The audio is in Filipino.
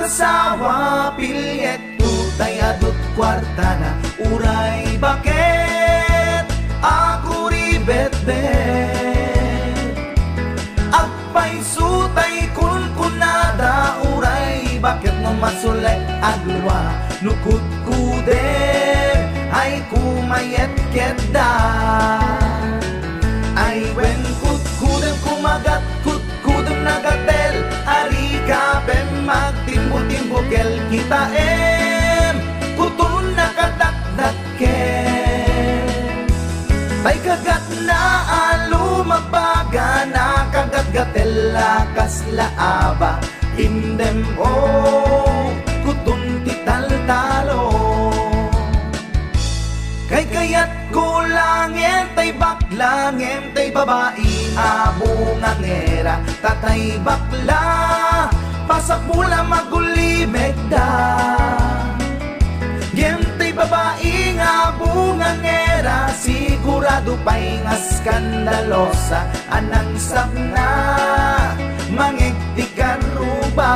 Agasawa pilyet tutay adut kwarta na uray bakit ako ribet-bet agpay sutay kun kunada uray bakit no masulay agluwa nukut kude ay kumayet-ket da ay wen kut-kudem kumagat kut-kudem nagatel ari ka pem magtimbo-timbokel kita kutun nakadakdakken ay kagat na alumabaga na kagat-gatel lakas laaba indem kutun tital-talo kay kayat kulangin tay baklangin tay babae abungangera tatay bakla pasak mula magulimeg da tay babae abungangera sigurado pa'y nga skandalosa anang sapna mangigtikan ruba